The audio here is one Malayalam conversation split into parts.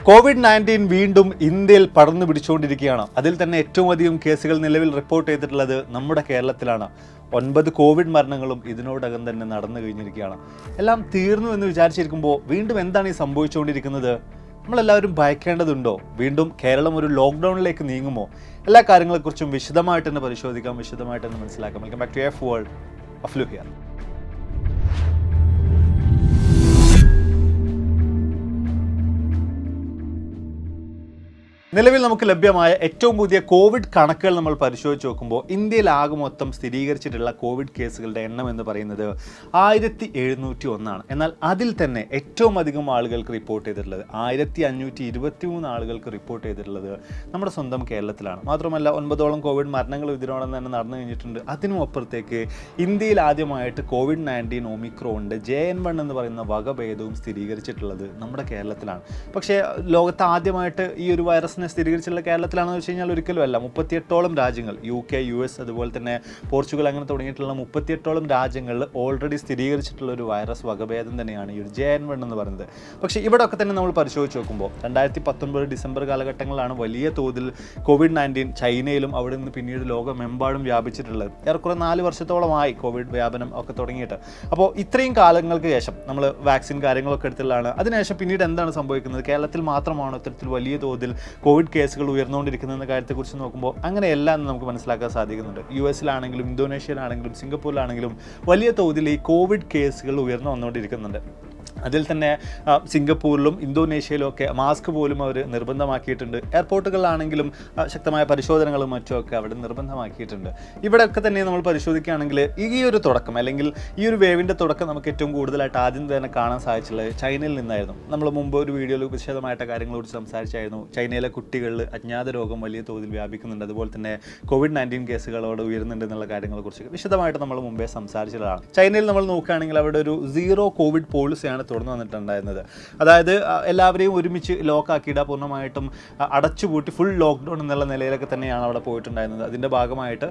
COVID-19 വീണ്ടും ഇന്ത്യയിൽ പടർന്നു പിടിച്ചുകൊണ്ടിരിക്കുകയാണ്. അതിൽ തന്നെ ഏറ്റവും അധികം കേസുകൾ നിലവിൽ റിപ്പോർട്ട് ചെയ്തിട്ടുള്ളത് നമ്മുടെ കേരളത്തിലാണ്. 9 കോവിഡ് മരണങ്ങളും ഇതിനോടകം തന്നെ നടന്നു കഴിഞ്ഞിരിക്കുകയാണ്. എല്ലാം തീർന്നു എന്ന് വിചാരിച്ചിരിക്കുമ്പോൾ വീണ്ടും എന്താണ് ഈ സംഭവിച്ചുകൊണ്ടിരിക്കുന്നത്? നമ്മളെല്ലാവരും ഭയക്കേണ്ടതുണ്ടോ? വീണ്ടും കേരളം ഒരു ലോക്ക്ഡൗണിലേക്ക് നീങ്ങുമോ? എല്ലാ കാര്യങ്ങളെക്കുറിച്ചും വിശദമായിട്ട് തന്നെ പരിശോധിക്കാം, വിശദമായിട്ട് തന്നെ മനസ്സിലാക്കാം. Welcome back to F world. Aflu here. നിലവിൽ നമുക്ക് ലഭ്യമായ ഏറ്റവും പുതിയ കോവിഡ് കണക്കുകൾ നമ്മൾ പരിശോധിച്ച് നോക്കുമ്പോൾ ഇന്ത്യയിൽ ആകെ മൊത്തം സ്ഥിരീകരിച്ചിട്ടുള്ള കോവിഡ് കേസുകളുടെ എണ്ണം എന്ന് പറയുന്നത് 1701 ആണ്. എന്നാൽ അതിൽ തന്നെ ഏറ്റവും അധികം ആളുകൾക്ക് റിപ്പോർട്ട് ചെയ്തിട്ടുള്ളത് 1523 ആളുകൾക്ക് റിപ്പോർട്ട് ചെയ്തിട്ടുള്ളത് നമ്മുടെ സ്വന്തം കേരളത്തിലാണ്. മാത്രമല്ല 9ഓളം കോവിഡ് മരണങ്ങൾ ഇതിനോടൊപ്പം തന്നെ നടന്നു കഴിഞ്ഞിട്ടുണ്ട്. അതിനും അപ്പുറത്തേക്ക് ഇന്ത്യയിൽ ആദ്യമായിട്ട് COVID-19 ഒമിക്രോണിൻ്റെ JN1 എന്ന് പറയുന്ന വകഭേദവും സ്ഥിരീകരിച്ചിട്ടുള്ളത് നമ്മുടെ കേരളത്തിലാണ്. പക്ഷേ ലോകത്ത് ആദ്യമായിട്ട് ഈ ഒരു വൈറസ് സ്ഥിരീകരിച്ചുള്ള കേരളത്തിലാണെന്ന് വെച്ച് കഴിഞ്ഞാൽ ഒരിക്കലും അല്ല. 38ഓളം രാജ്യങ്ങൾ, UK, US, അതുപോലെ തന്നെ പോർച്ചുഗൽ, അങ്ങനെ തുടങ്ങിയിട്ടുള്ള 38ഓളം രാജ്യങ്ങളിൽ ഓൾറെഡി സ്ഥിരീകരിച്ചിട്ടുള്ള ഒരു വൈറസ് വകഭേദം തന്നെയാണ് ഈ ഒരു JN1 എന്ന് പറയുന്നത്. പക്ഷേ ഇവിടെയൊക്കെ തന്നെ നമ്മൾ പരിശോധിച്ച് നോക്കുമ്പോൾ 2019 ഡിസംബർ കാലഘട്ടങ്ങളിലാണ് വലിയ തോതിൽ COVID-19 ചൈനയിലും അവിടെ നിന്ന് പിന്നീട് ലോകമെമ്പാടും വ്യാപിച്ചിട്ടുള്ളത്. ഏറെക്കുറെ 4 വർഷത്തോളമായി കോവിഡ് വ്യാപനം ഒക്കെ തുടങ്ങിയിട്ട്. അപ്പോൾ ഇത്രയും കാലങ്ങൾക്ക് ശേഷം നമ്മൾ വാക്സിൻ കാര്യങ്ങളൊക്കെ എടുത്തുള്ളതാണ്. അതിനുശേഷം പിന്നീട് എന്താണ് സംഭവിക്കുന്നത്? കേരളത്തിൽ മാത്രമാണോ ഇത്തരത്തിൽ വലിയ തോതിൽ കോവിഡ് കേസുകൾ ഉയർന്നുകൊണ്ടിരിക്കുന്ന കാര്യത്തെക്കുറിച്ച് നോക്കുമ്പോൾ അങ്ങനെയല്ല എന്ന് നമുക്ക് മനസ്സിലാക്കാൻ സാധിക്കുന്നുണ്ട്. US-ലാണെങ്കിലും ഇന്തോനേഷ്യയിലാണെങ്കിലും സിംഗപ്പൂരിലാണെങ്കിലും വലിയ തോതിൽ ഈ കോവിഡ് കേസുകൾ ഉയർന്നു വന്നുകൊണ്ടിരിക്കുന്നുണ്ട്. അതിൽ തന്നെ സിംഗപ്പൂരിലും ഇന്തോനേഷ്യയിലും ഒക്കെ മാസ്ക് പോലും അവർ നിർബന്ധമാക്കിയിട്ടുണ്ട്. എയർപോർട്ടുകളിലാണെങ്കിലും ശക്തമായ പരിശോധനകളും മറ്റുമൊക്കെ അവിടെ നിർബന്ധമാക്കിയിട്ടുണ്ട്. ഇവിടെയൊക്കെ തന്നെ നമ്മൾ പരിശോധിക്കുകയാണെങ്കിൽ ഈ ഒരു തുടക്കം, അല്ലെങ്കിൽ ഈ ഒരു വേവിൻ്റെ തുടക്കം നമുക്ക് ഏറ്റവും കൂടുതലായിട്ട് ആദ്യം തന്നെ കാണാൻ സാധിച്ചുള്ളത് ചൈനയിൽ നിന്നായിരുന്നു. നമ്മൾ മുമ്പ് ഒരു വീഡിയോയിൽ വിശദമായിട്ട് കാര്യങ്ങളെക്കുറിച്ച് സംസാരിച്ചായിരുന്നു. ചൈനയിലെ കുട്ടികളിൽ അജ്ഞാത രോഗം വലിയ തോതിൽ വ്യാപിക്കുന്നുണ്ട്, അതുപോലെ തന്നെ COVID-19 കേസുകളോട് ഉയരുന്നുണ്ട് എന്നുള്ള കാര്യങ്ങളെക്കുറിച്ച് വിശദമായിട്ട് നമ്മൾ മുമ്പേ സംസാരിച്ചതാണ്. ചൈനയിൽ നമ്മൾ നോക്കുകയാണെങ്കിൽ അവിടെ ഒരു 0 കോവിഡ് പോളിസിയാണ് തുറന്നു വന്നിട്ടുണ്ടായിരുന്നത്. അതായത് എല്ലാവരെയും ഒരുമിച്ച് ലോക്കാക്കിയിടുക, പൂർണ്ണമായിട്ടും അടച്ചുപൂട്ടി ഫുൾ ലോക്ക്ഡൗൺ എന്നുള്ള നിലയിലൊക്കെ തന്നെയാണ് അവിടെ പോയിട്ടുണ്ടായിരുന്നത്. അതിൻ്റെ ഭാഗമായിട്ട്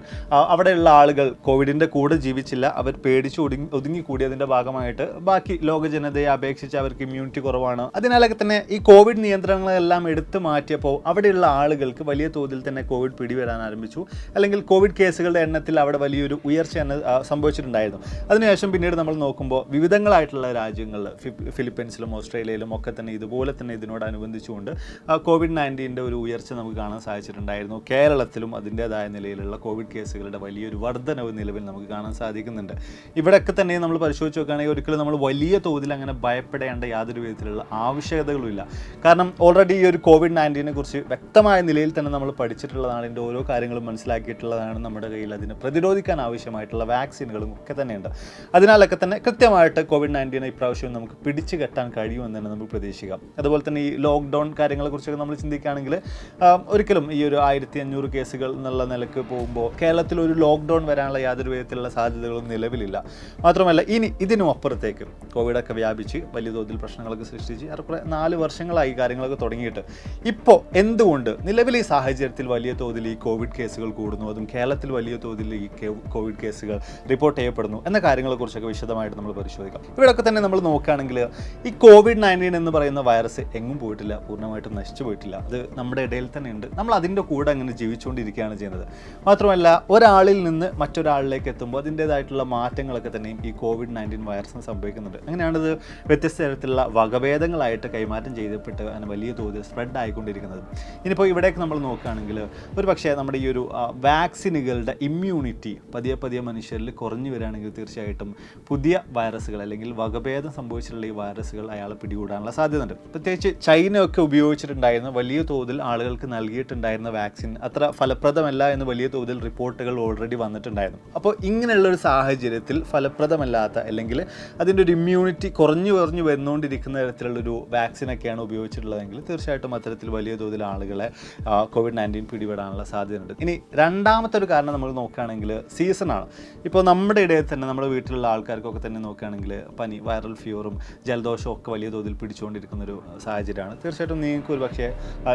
അവിടെയുള്ള ആളുകൾ കോവിഡിൻ്റെ കൂടെ ജീവിച്ചില്ല, അവർ പേടിച്ച് ഒതുങ്ങിക്കൂടിയതിൻ്റെ ഭാഗമായിട്ട് ബാക്കി ലോക ജനതയെ അപേക്ഷിച്ച് അവർക്ക് ഇമ്മ്യൂണിറ്റി കുറവാണ്. അതിനാലൊക്കെ തന്നെ ഈ കോവിഡ് നിയന്ത്രണങ്ങളെല്ലാം എടുത്തു മാറ്റിയപ്പോൾ അവിടെയുള്ള ആളുകൾക്ക് വലിയ തോതിൽ തന്നെ കോവിഡ് പിടിവരാൻ ആരംഭിച്ചു. അല്ലെങ്കിൽ കോവിഡ് കേസുകളുടെ എണ്ണത്തിൽ അവിടെ വലിയൊരു ഉയർച്ച തന്നെ സംഭവിച്ചിട്ടുണ്ടായിരുന്നു. അതിനുശേഷം പിന്നീട് നമ്മൾ നോക്കുമ്പോൾ വിവിധങ്ങളായിട്ടുള്ള രാജ്യങ്ങളിൽ, ഫിലിപ്പീൻസിലും ഓസ്ട്രേലിയയിലും ഒക്കെ തന്നെ ഇതുപോലെ തന്നെ ഇതിനോടനുബന്ധിച്ചുകൊണ്ട് COVID-19 ഒരു ഉയർച്ച നമുക്ക് കാണാൻ സാധിച്ചിട്ടുണ്ടായിരുന്നു. കേരളത്തിലും അതിൻ്റേതായ നിലയിലുള്ള കോവിഡ് കേസുകളുടെ വലിയൊരു വർധനവ് നിലവിൽ നമുക്ക് കാണാൻ സാധിക്കുന്നുണ്ട്. ഇവിടെയൊക്കെ തന്നെ നമ്മൾ പരിശോധിച്ച് നോക്കുകയാണെങ്കിൽ ഒരിക്കലും നമ്മൾ വലിയ തോതിൽ അങ്ങനെ ഭയപ്പെടേണ്ട യാതൊരു വിധത്തിലുള്ള ആവശ്യകതകളുമില്ല. കാരണം ഓൾറെഡി ഈ ഒരു COVID-19 കുറിച്ച് വ്യക്തമായ നിലയിൽ തന്നെ നമ്മൾ പഠിച്ചിട്ടുള്ളതാണ്. ഇതിൻ്റെ ഓരോ കാര്യങ്ങളും മനസ്സിലാക്കിയിട്ടുള്ളതാണ്. നമ്മുടെ കയ്യിൽ അതിനെ പ്രതിരോധിക്കാൻ ആവശ്യമായിട്ടുള്ള വാക്സിനുകളും ഒക്കെ തന്നെയുണ്ട്. അതിനാലൊക്കെ തന്നെ കൃത്യമായിട്ട് COVID-19 ഇപ്രാവശ്യം നമുക്ക് പിടിച്ചു കെട്ടാൻ കഴിയുമെന്ന് തന്നെ നമുക്ക് പ്രതീക്ഷിക്കാം. അതുപോലെ തന്നെ ഈ ലോക്ക്ഡൗൺ കാര്യങ്ങളെക്കുറിച്ചൊക്കെ നമ്മൾ ചിന്തിക്കുകയാണെങ്കിൽ ഒരിക്കലും ഈ ഒരു 1500 കേസുകൾ എന്നുള്ള നിലക്ക് പോകുമ്പോൾ കേരളത്തിൽ ഒരു ലോക്ക്ഡൗൺ വരാനുള്ള യാതൊരു വിധത്തിലുള്ള സാധ്യതകളും നിലവിലില്ല. മാത്രമല്ല ഇനി ഇതിനും അപ്പുറത്തേക്ക് കോവിഡൊക്കെ വ്യാപിച്ച് വലിയ തോതിൽ പ്രശ്നങ്ങളൊക്കെ സൃഷ്ടിച്ച് ഏറെക്കുറെ 4 വർഷങ്ങളായി കാര്യങ്ങളൊക്കെ തുടങ്ങിയിട്ട് ഇപ്പോൾ എന്തുകൊണ്ട് നിലവിൽ ഈ സാഹചര്യത്തിൽ വലിയ തോതിൽ ഈ കോവിഡ് കേസുകൾ കൂടുന്നു, അതും കേരളത്തിൽ വലിയ തോതിൽ ഈ കോവിഡ് കേസുകൾ റിപ്പോർട്ട് ചെയ്യപ്പെടുന്നു എന്ന കാര്യങ്ങളെക്കുറിച്ചൊക്കെ വിശദമായിട്ട് നമ്മൾ പരിശോധിക്കാം. ഇവിടെയൊക്കെ തന്നെ നമ്മൾ നോക്കുകയാണെങ്കിൽ ഈ COVID-19 എന്ന് പറയുന്ന വൈറസ് എങ്ങും പോയിട്ടില്ല, പൂർണ്ണമായിട്ടും നശിച്ചു പോയിട്ടില്ല. അത് നമ്മുടെ ഇടയിൽ തന്നെ ഉണ്ട്. നമ്മൾ അതിൻ്റെ കൂടെ അങ്ങനെ ജീവിച്ചുകൊണ്ടിരിക്കുകയാണ് ചെയ്യുന്നത്. മാത്രമല്ല ഒരാളിൽ നിന്ന് മറ്റൊരാളിലേക്ക് എത്തുമ്പോൾ അതിൻ്റേതായിട്ടുള്ള മാറ്റങ്ങളൊക്കെ തന്നെയും ഈ COVID-19 വൈറസിന് സംഭവിക്കുന്നുണ്ട്. അങ്ങനെയാണിത് വ്യത്യസ്ത തരത്തിലുള്ള വകഭേദങ്ങളായിട്ട് കൈമാറ്റം ചെയ്യപ്പെട്ട് അങ്ങനെ വലിയ തോതിൽ സ്പ്രെഡ് ആയിക്കൊണ്ടിരിക്കുന്നത്. ഇനിയിപ്പോൾ ഇവിടേക്ക് നമ്മൾ നോക്കുകയാണെങ്കിൽ ഒരു പക്ഷേ നമ്മുടെ ഈ ഒരു വാക്സിനുകളുടെ ഇമ്മ്യൂണിറ്റി പതിയെ പതിയെ മനുഷ്യരിൽ കുറഞ്ഞു വരികയാണെങ്കിൽ തീർച്ചയായിട്ടും പുതിയ വൈറസുകൾ അല്ലെങ്കിൽ വകഭേദം സംഭവിച്ചിട്ടുള്ള ഈ വൈറസുകൾ അയാളെ പിടികൂടാനുള്ള സാധ്യതയുണ്ട്. പ്രത്യേകിച്ച് ചൈനയൊക്കെ ഉപയോഗിച്ചിട്ടുണ്ടായിരുന്ന വലിയ തോതിൽ ആളുകൾക്ക് നൽകിയിട്ടുണ്ടായിരുന്ന വാക്സിൻ അത്ര ഫലപ്രദമല്ല എന്ന് വലിയ തോതിൽ റിപ്പോർട്ടുകൾ ഓൾറെഡി വന്നിട്ടുണ്ടായിരുന്നു. അപ്പോൾ ഇങ്ങനെയുള്ളൊരു സാഹചര്യത്തിൽ ഫലപ്രദമല്ലാത്ത അല്ലെങ്കിൽ അതിൻ്റെ ഒരു ഇമ്മ്യൂണിറ്റി കുറഞ്ഞു വരുന്നുകൊണ്ടിരിക്കുന്ന തരത്തിലുള്ളൊരു വാക്സിനൊക്കെയാണ് ഉപയോഗിച്ചിട്ടുള്ളതെങ്കിൽ തീർച്ചയായിട്ടും അത്തരത്തിൽ വലിയ തോതിൽ ആളുകളെ COVID-19 പിടിപെടാനുള്ള സാധ്യതയുണ്ട്. ഇനി രണ്ടാമത്തെ ഒരു കാരണം നമ്മൾ നോക്കുകയാണെങ്കിൽ സീസണാണ്. ഇപ്പോൾ നമ്മുടെ ഇടയിൽ തന്നെ നമ്മുടെ വീട്ടിലുള്ള ആൾക്കാർക്കൊക്കെ തന്നെ നോക്കുകയാണെങ്കിൽ പനി, വൈറൽ ഫീവറും ജലദോഷവും ഒക്കെ വലിയ തോതിൽ പിടിച്ചുകൊണ്ടിരിക്കുന്ന ഒരു സാഹചര്യമാണ്. തീർച്ചയായിട്ടും നിങ്ങൾക്ക് ഒരു പക്ഷേ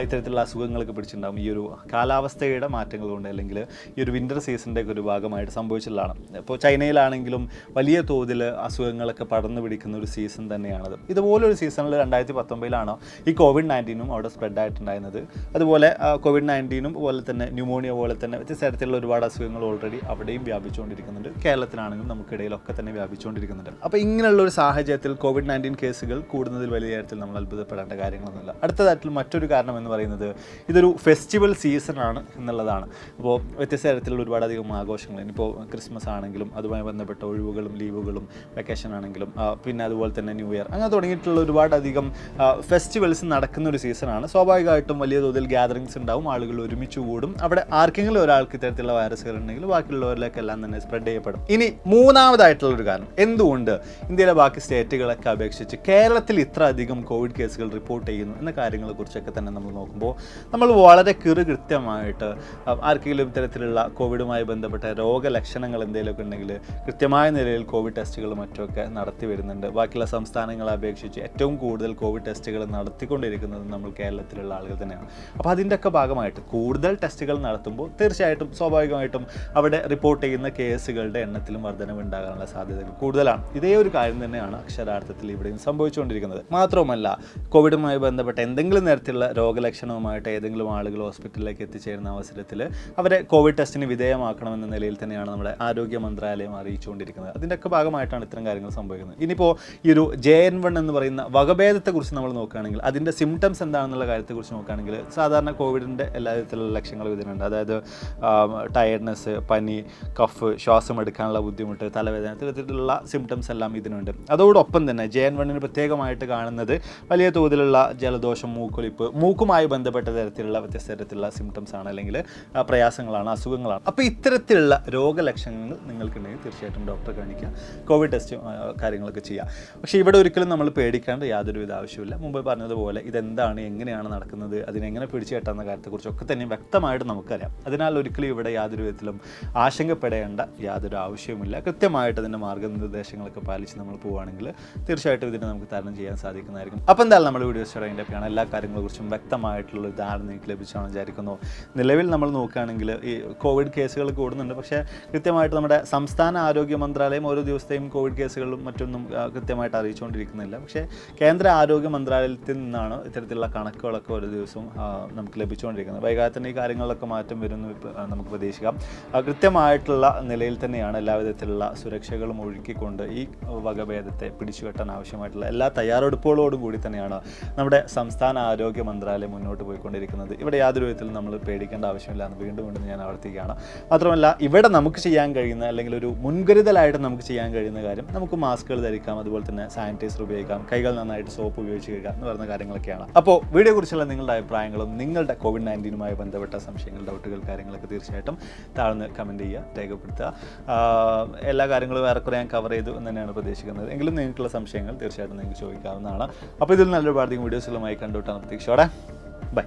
ഇത്തരത്തിലുള്ള അസുഖങ്ങളൊക്കെ പിടിച്ചിട്ടുണ്ടാകും ഈ ഒരു കാലാവസ്ഥയുടെ മാറ്റങ്ങൾ കൊണ്ട്, അല്ലെങ്കിൽ ഈ ഒരു വിൻ്റർ സീസണിൻ്റെ ഒക്കെ ഒരു ഭാഗമായിട്ട് സംഭവിച്ചിട്ടുള്ളതാണ്. ഇപ്പോൾ ചൈനയിലാണെങ്കിലും വലിയ തോതിൽ അസുഖങ്ങളൊക്കെ പടർന്നു പിടിക്കുന്ന ഒരു സീസൺ തന്നെയാണത്. ഇതുപോലൊരു സീസണിൽ 2019 ഈ കോവിഡ്-19 അവിടെ സ്പ്രെഡ് ആയിട്ടുണ്ടായിരുന്നത്. അതുപോലെ കോവിഡ്-19 പോലെ തന്നെ ന്യൂമോണിയ പോലെ തന്നെ വ്യത്യസ്ത തരത്തിലുള്ള ഒരുപാട് അസുഖങ്ങൾ ഓൾറെഡി അവിടെയും വ്യാപിച്ചുകൊണ്ടിരിക്കുന്നുണ്ട്. കേരളത്തിലാണെങ്കിലും നമുക്കിടയിലൊക്കെ തന്നെ വ്യാപിച്ചുകൊണ്ടിരിക്കുന്നുണ്ട്. അപ്പോൾ ഇങ്ങനെയുള്ള ഒരു സാഹചര്യത്തിൽ കോവിഡ്-19 കേസുകൾ കൂടുന്നതിൽ വലിയ തരത്തിൽ നമ്മൾ അത്ഭുതപ്പെടേണ്ട കാര്യങ്ങളൊന്നുമില്ല. അടുത്തതായിട്ടുള്ള മറ്റൊരു കാരണം എന്ന് പറയുന്നത് ഇതൊരു ഫെസ്റ്റിവൽ സീസണാണ് എന്നുള്ളതാണ്. അപ്പോൾ വ്യത്യസ്ത തരത്തിലുള്ള ഒരുപാടധികം ആഘോഷങ്ങൾ, ഇനിയിപ്പോൾ ക്രിസ്മസ് ആണെങ്കിലും അതുമായി ബന്ധപ്പെട്ട ഒഴിവുകളും ലീവുകളും വെക്കേഷൻ ആണെങ്കിലും പിന്നെ അതുപോലെ തന്നെ ന്യൂ ഇയർ അങ്ങനെ തുടങ്ങിയിട്ടുള്ള ഒരുപാടധികം ഫെസ്റ്റിവൽസ് നടക്കുന്ന ഒരു സീസണാണ്. സ്വാഭാവികമായിട്ടും വലിയ തോതിൽ ഗ്യാതറിങ്സ് ഉണ്ടാവും, ആളുകൾ ഒരുമിച്ച് കൂടും. അവിടെ ആർക്കെങ്കിലും ഒരാൾക്ക് ഇത്തരത്തിലുള്ള വൈറസുകൾ ഉണ്ടെങ്കിൽ ബാക്കിയുള്ളവരിലേക്കെല്ലാം തന്നെ സ്പ്രെഡ് ചെയ്യപ്പെടും. ഇനി മൂന്നാമതായിട്ടുള്ളൊരു കാരണം, എന്തുകൊണ്ട് ഇന്ത്യയിലെ ബാക്കി സ്റ്റേറ്റുകളൊക്കെ അപേക്ഷിച്ച് കേരളത്തിൽ ഇത്ര അധികം കോവിഡ് കേസുകൾ റിപ്പോർട്ട് ചെയ്യുന്നു എന്ന കാര്യങ്ങളെക്കുറിച്ചൊക്കെ തന്നെ നമ്മൾ നോക്കുമ്പോൾ നമ്മൾ വളരെ കൃത്യമായിട്ട് ആർക്കെങ്കിലും ഇത്തരത്തിലുള്ള കോവിഡുമായി ബന്ധപ്പെട്ട രോഗലക്ഷണങ്ങൾ എന്തെങ്കിലുമൊക്കെ ഉണ്ടെങ്കിൽ കൃത്യമായ നിലയിൽ കോവിഡ് ടെസ്റ്റുകൾ മറ്റുമൊക്കെ നടത്തി വരുന്നുണ്ട്. ബാക്കിയുള്ള സംസ്ഥാനങ്ങളെ അപേക്ഷിച്ച് ഏറ്റവും കൂടുതൽ കോവിഡ് ടെസ്റ്റുകൾ നടത്തിക്കൊണ്ടിരിക്കുന്നത് നമ്മൾ കേരളത്തിലുള്ള ആളുകൾ തന്നെയാണ്. അപ്പോൾ അതിൻ്റെയൊക്കെ ഭാഗമായിട്ട് കൂടുതൽ ടെസ്റ്റുകൾ നടത്തുമ്പോൾ തീർച്ചയായിട്ടും സ്വാഭാവികമായിട്ടും അവിടെ റിപ്പോർട്ട് ചെയ്യുന്ന കേസുകളുടെ എണ്ണത്തിലും വർധനവ് ഉണ്ടാകാനുള്ള സാധ്യതകൾ കൂടുതലാണ്. ഇതേ ഒരു കാര്യം തന്നെയാണ് അക്ഷരാർത്ഥത്തിൽ ഇവിടെയും സംഭവിച്ചുകൊണ്ടിരിക്കുന്നത്. മാത്രവുമല്ല, കോവിഡുമായി ബന്ധപ്പെട്ട എന്തെങ്കിലും തരത്തിലുള്ള രോഗലക്ഷണവുമായിട്ട് ഏതെങ്കിലും ആളുകൾ ഹോസ്പിറ്റലിലേക്ക് എത്തിച്ചേരുന്ന അവസരത്തിൽ അവരെ കോവിഡ് ടെസ്റ്റിന് വിധേയമാക്കണമെന്ന നിലയിൽ തന്നെയാണ് നമ്മുടെ ആരോഗ്യ മന്ത്രാലയം അറിയിച്ചുകൊണ്ടിരിക്കുന്നത്. അതിൻ്റെയൊക്കെ ഭാഗമായിട്ടാണ് ഇത്തരം കാര്യങ്ങൾ സംഭവിക്കുന്നത്. ഇനിയിപ്പോൾ ഈ ഒരു JN1 എന്ന് പറയുന്ന വകഭേദത്തെക്കുറിച്ച് നമ്മൾ നോക്കുകയാണെങ്കിൽ അതിൻ്റെ സിംറ്റംസ് എന്താണെന്നുള്ള കാര്യത്തെക്കുറിച്ച് നോക്കുകയാണെങ്കിൽ സാധാരണ കോവിഡിൻ്റെ എല്ലാ തരത്തിലുള്ള ലക്ഷണങ്ങളും ഇതിനുണ്ട്. അതായത് ടയർഡ്നെസ്, പനി, കഫ്, ശ്വാസം എടുക്കാനുള്ള ബുദ്ധിമുട്ട്, തലവേദന, ഇത്തരത്തിലുള്ള സിംറ്റംസ് എല്ലാം ഇതിനുണ്ട്. അതോടൊപ്പം തന്നെ JN1 പ്രത്യേകമായിട്ട് കാണുന്നത് വലിയ തോതിലുള്ള ജലദോഷം, മൂക്കൊലിപ്പ്, മൂക്കുമായി ബന്ധപ്പെട്ട തരത്തിലുള്ള വ്യത്യസ്ത തരത്തിലുള്ള സിംറ്റംസ് ആണ്, അല്ലെങ്കിൽ പ്രയാസങ്ങളാണ്, അസുഖങ്ങളാണ്. അപ്പോൾ ഇത്തരത്തിലുള്ള രോഗലക്ഷണങ്ങൾ നിങ്ങൾക്കുണ്ടെങ്കിൽ തീർച്ചയായിട്ടും ഡോക്ടറെ കാണിക്കുക, കോവിഡ് ടെസ്റ്റ് കാര്യങ്ങളൊക്കെ ചെയ്യുക. പക്ഷേ ഇവിടെ ഒരിക്കലും നമ്മൾ പേടിക്കേണ്ട യാതൊരുവിധ ആവശ്യമില്ല. മുമ്പ് പറഞ്ഞതുപോലെ ഇതെന്താണ്, എങ്ങനെയാണ് നടക്കുന്നത്, അതിനെങ്ങനെ പിടിച്ചു കെട്ടാവുന്ന കാര്യത്തെക്കുറിച്ചൊക്കെ തന്നെ വ്യക്തമായിട്ട് നമുക്കറിയാം. അതിനാൽ ഒരിക്കലും ഇവിടെ യാതൊരു വിധത്തിലും ആശങ്കപ്പെടേണ്ട യാതൊരു ആവശ്യവുമില്ല. കൃത്യമായിട്ട് അതിൻ്റെ മാർഗ്ഗനിർദ്ദേശങ്ങളൊക്കെ പാലിച്ച് നമ്മൾ പോവുകയാണെങ്കിൽ തീർച്ചയായിട്ടും ഇതിനെ നമുക്ക് തരണം ചെയ്യാൻ സാധിക്കുന്നതായിരിക്കും. അപ്പോൾ എന്തായാലും നമ്മൾ വീഡിയോ സ്റ്റഡൈൻ്റെ ഒക്കെയാണ് എല്ലാ കാര്യങ്ങളെക്കുറിച്ചും വ്യക്തമായിട്ടുള്ള ധാരണ നിങ്ങൾക്ക് ലഭിച്ചാണെന്ന് വിചാരിക്കുന്നു. നിലവിൽ നമ്മൾ നോക്കുകയാണെങ്കിൽ ഈ കോവിഡ് കേസുകൾ കൂടുന്നുണ്ട്. പക്ഷേ കൃത്യമായിട്ട് നമ്മുടെ സംസ്ഥാന ആരോഗ്യ മന്ത്രാലയം ഓരോ ദിവസത്തെയും കോവിഡ് കേസുകളും മറ്റൊന്നും കൃത്യമായിട്ട് അറിയിച്ചുകൊണ്ടിരിക്കുന്നില്ല. പക്ഷേ കേന്ദ്ര ആരോഗ്യ മന്ത്രാലയത്തിൽ നിന്നാണ് ഇത്തരത്തിലുള്ള കണക്കുകളൊക്കെ ഓരോ ദിവസവും നമുക്ക് ലഭിച്ചുകൊണ്ടിരിക്കുന്നത്. വൈകാതെ തന്നെ ഈ കാര്യങ്ങളിലൊക്കെ മാറ്റം വരുന്നു നമുക്ക് പ്രതീക്ഷിക്കാം. കൃത്യമായിട്ടുള്ള നിലയിൽ തന്നെയാണ് എല്ലാവിധത്തിലുള്ള സുരക്ഷകളും ഒഴുക്കിക്കൊണ്ട് ഈ വകഭേദത്തെ പിടിച്ചുകെട്ടാൻ ആവശ്യമായിട്ടുള്ള എല്ലാ തയ്യാറെടുപ്പുകളോടും കൂടി തന്നെയാണ് നമ്മുടെ സംസ്ഥാന ആരോഗ്യ മന്ത്രാലയം മുന്നോട്ട് പോയിക്കൊണ്ടിരിക്കുന്നത്. ഇവിടെ യാതൊരു വിധത്തിലും നമ്മൾ പേടിക്കേണ്ട ആവശ്യമില്ല എന്ന് വീണ്ടും ഞാൻ ആവർത്തിക്കുകയാണ്. മാത്രമല്ല, ഇവിടെ നമുക്ക് ചെയ്യാൻ കഴിയുന്ന അല്ലെങ്കിൽ ഒരു മുൻകരുതലായിട്ട് നമുക്ക് ചെയ്യാൻ കഴിയുന്ന കാര്യം, നമുക്ക് മാസ്കുകൾ ധരിക്കാം, അതുപോലെ തന്നെ സാനിറ്റൈസർ ഉപയോഗിക്കാം, കൈകൾ നന്നായിട്ട് സോപ്പ് ഉപയോഗിച്ച് കഴുകാം എന്ന് പറയുന്ന കാര്യങ്ങളൊക്കെയാണ്. അപ്പോൾ വീഡിയോ കുറിച്ചുള്ള നിങ്ങളുടെ അഭിപ്രായങ്ങളും നിങ്ങളുടെ കോവിഡ്-19 ബന്ധപ്പെട്ട സംശയങ്ങൾ, ഡൗട്ടുകൾ, കാര്യങ്ങളൊക്കെ തീർച്ചയായിട്ടും താഴ്ന്ന് കമൻറ്റ് ചെയ്യുക, രേഖപ്പെടുത്തുക. എല്ലാ കാര്യങ്ങളും ഏറെക്കുറെ ഞാൻ കവർ ചെയ്തു എന്ന് തന്നെയാണ് പ്രതീക്ഷിക്കുന്നത്. എങ്കിലും നിങ്ങൾക്കുള്ള സംശയങ്ങൾ തീർച്ചയായിട്ടും നിങ്ങൾക്ക് ചോദിക്കാവുന്നതാണ്. അപ്പോൾ ഇതിൽ നല്ലൊരു പാർട്ടിയും വീഡിയോസുകളുമായി കണ്ടുവിട്ടാണ് പ്രതീക്ഷയോടെ. ബൈ.